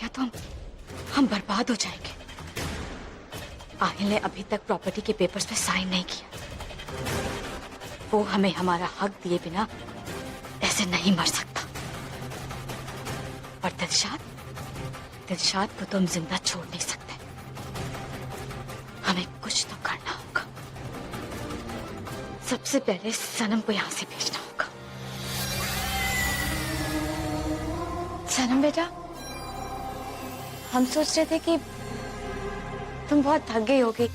गया तो हम बर्बाद हो जाएंगे। आहिल ने अभी तक प्रॉपर्टी के पेपर्स पे साइन नहीं किया। वो हमें हमारा हक दिए बिना ऐसे नहीं मर सकता। और दिलशाद को तो हम जिंदा छोड़ नहीं सकते। हमें कुछ तो करना होगा। सबसे पहले सनम को यहां से भेजना होगा। सनम बेटा, हम सोच रहे थे कि तुम बहुत थक गई होगी,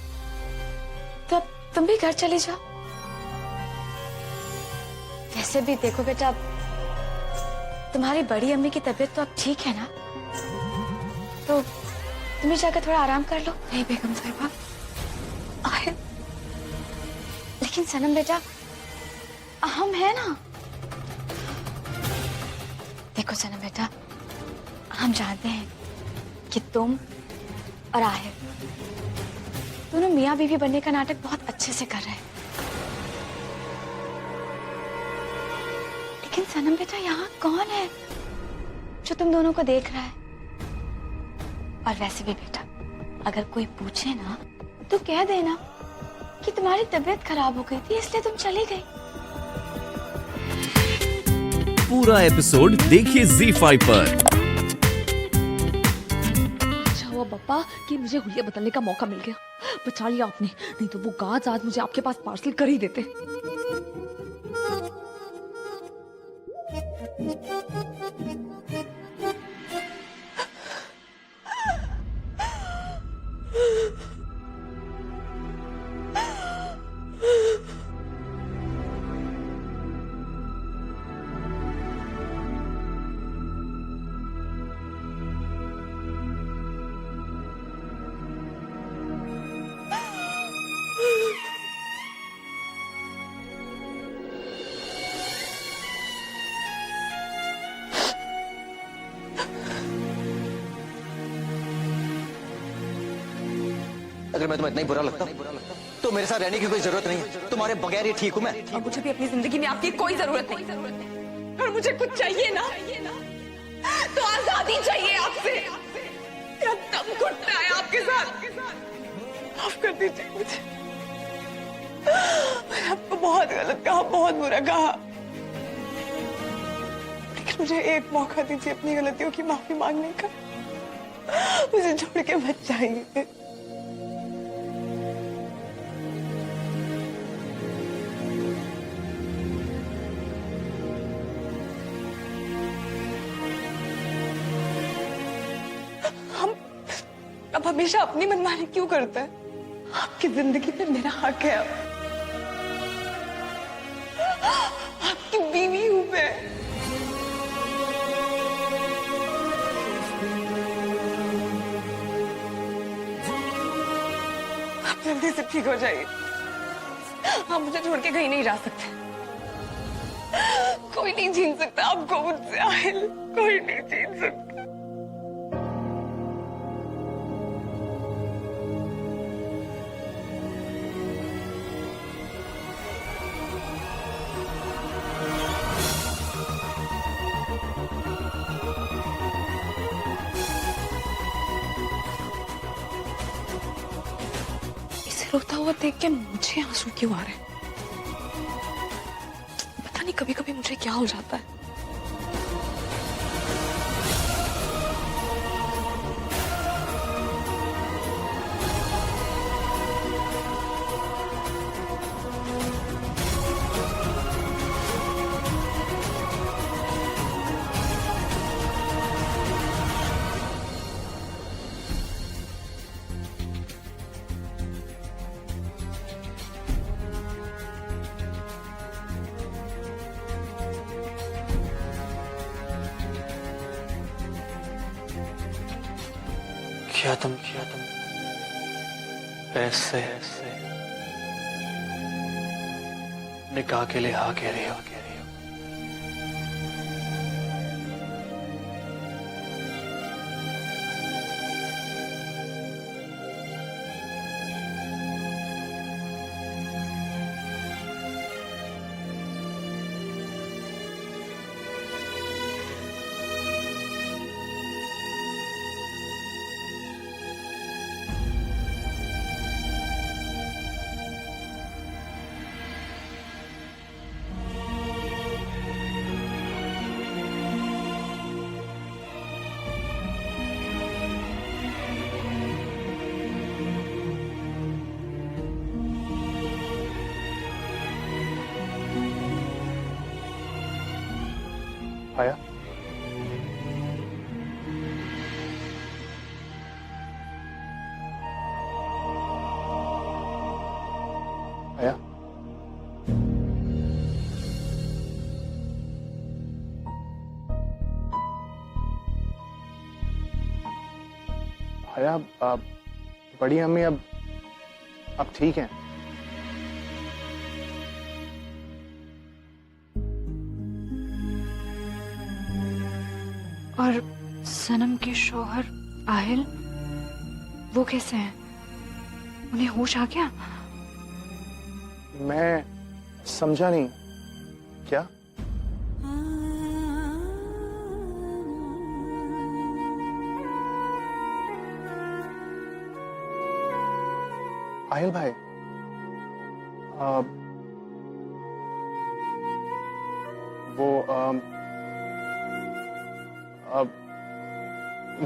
तो अब तुम भी घर चली जाओ। वैसे भी देखो बेटा, तुम्हारी बड़ी अम्मी की तबीयत तो अब ठीक है ना, तो तुम भी जाकर थोड़ा आराम कर लो। नहीं बेगम साहिबा, लेकिन सनम बेटा, हम हैं ना। देखो सनम बेटा, हम जानते हैं कि तुम और आहिर दोनों मियाँ बीवी बनने का नाटक बहुत अच्छे से कर रहे हैं। लेकिन सनम बेटा, यहाँ कौन है जो तुम दोनों को देख रहा है? और वैसे भी बेटा, अगर कोई पूछे ना तो कह देना कि तुम्हारी तबीयत खराब हो गई थी इसलिए तुम चली गई। पूरा एपिसोड देखिए ZEE5 पर। अच्छा हुआ पापा कि मुझे हुलिया बदलने का मौका मिल गया। बचा लिया आपने, नहीं तो वो गाज आज मुझे आपके पास पार्सल कर ही देते। अगर मैं तुम्हें इतना ही बुरा लगता तो मेरे साथ रहने की कोई जरूरत नहीं है। तुम्हारे बगैर ही ठीक हूं मैं। और मुझे भी अपनी जिंदगी में आपकी कोई जरूरत नहीं। और मुझे कुछ चाहिए ना तो आजादी चाहिए आपसे। क्या दम घुटना है आपके साथ। माफ कर दीजिए मुझे, मैंने आपको बहुत गलत कहा, बहुत बुरा कहा। लेकिन मुझे एक मौका दीजिए अपनी गलतियों की माफी मांगने का। मुझे छोड़ के मत जाइए। अब हमेशा अपनी मनमानी क्यों करता है? आपकी जिंदगी में मेरा हक है। आपकी बीवी हूं मैं। आप जल्दी से ठीक हो जाइए। आप मुझे छोड़ के कहीं नहीं जा सकते। कोई नहीं छीन सकता आपको मुझसे। आहिल, कोई नहीं छीन सकता। रोता हुआ देख के मुझे आंसू क्यों आ रहे हैं? पता नहीं कभी कभी मुझे क्या हो जाता है। क्या तुम ऐसे निकाह के लिए हाँ कह रही हो? भैया बड़ी अम्मी अब ठीक हैं। और सनम के शौहर आहिल, वो कैसे हैं? उन्हें होश आ गया? मैं समझा नहीं, क्या? आहिल भाई,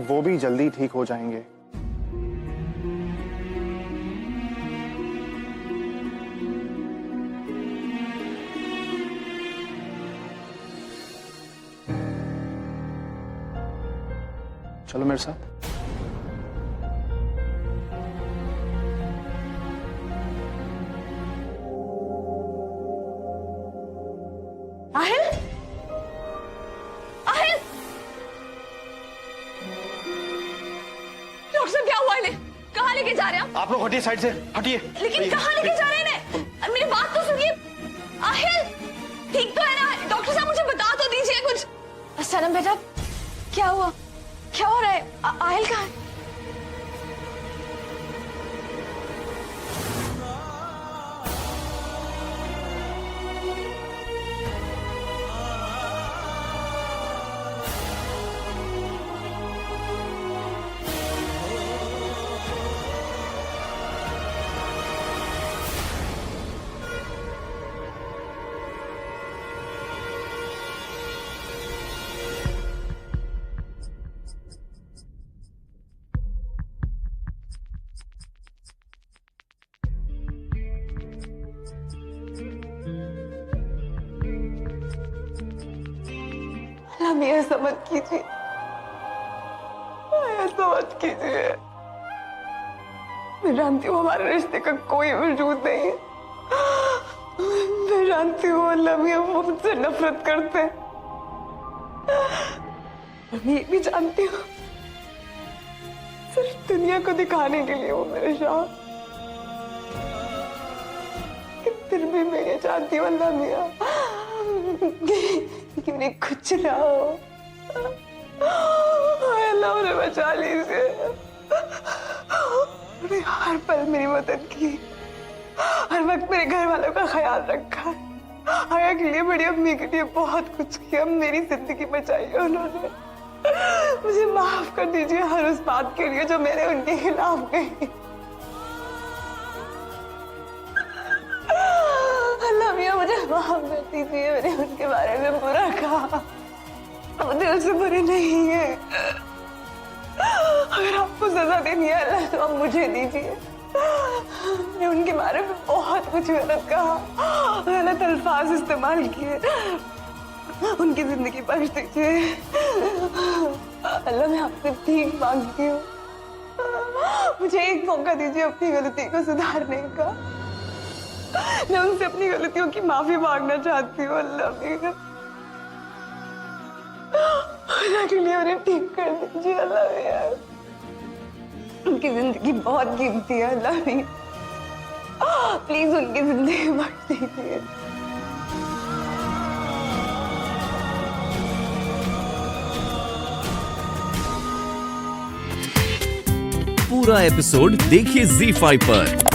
वो भी जल्दी ठीक हो जाएंगे। चलो मेरे साथ। आहिल, आहिल, डॉक्टर साहब क्या हुआ इन्हें? कहाँ लेके जा रहे हैं आप लोग हटिए, साइड से हटिए। लेकिन कहाँ लेके जा रहे हैं इन्हें? मेरी बात तो सुनिए। आहिल ठीक तो है ना? डॉक्टर साहब मुझे बता तो दीजिए कुछ। सनम बेटा, क्या हुआ? क्या हो रहा है? आहिल कहाँ है? लमी ऐसा मत कीजिए, ऐसा मत कीजिए। मैं जानती हूँ हमारे रिश्ते का कोई वजूद नहीं है। मैं जानती हूँ लमी वो मुझसे नफरत करते हैं। मैं ये भी जानती हूँ सिर्फ दुनिया को दिखाने के लिए वो मेरे साथ। फिर भी मैं ये चाहती हूँ लमिया कि उन्हें कुछ ना हो। अल्लाह उन्हें बचा लीजिए। उन्हें हर पल मेरी मदद की, हर वक्त मेरे घर वालों का ख्याल रखा, आया के लिए, बड़ी अम्मी के लिए बहुत कुछ किया। मेरी जिंदगी बचाई है उन्होंने। मुझे माफ कर दीजिए हर उस बात के लिए जो मैंने उनके खिलाफ कही। अल्लाह मियां मुझे माफ कर दीजिए, मैंने उनके बारे में बुरा कहा। वो दिल से बुरे नहीं है। अगर आपको सजा देनी है अल्लाह तो आप मुझे दीजिए। मैंने उनके बारे में बहुत कुछ गलत कहा, गलत अल्फाज इस्तेमाल किए। उनकी जिंदगी बख्श दीजिए। अल्लाह मैं आपसे भीख मांगती हूँ, मुझे एक मौका दीजिए अपनी गलती को सुधारने का। मैं उनसे अपनी गलतियों की माफी मांगना चाहती हूँ। अल्लाह मेरा के लिए उन्हें ठीक कर दीजिए। अल्लाह मेरा, उनकी जिंदगी बहुत कीमती है। अल्लाह मेरा प्लीज उनकी जिंदगी बख्श दीजिए। पूरा एपिसोड देखिए ZEE5 पर।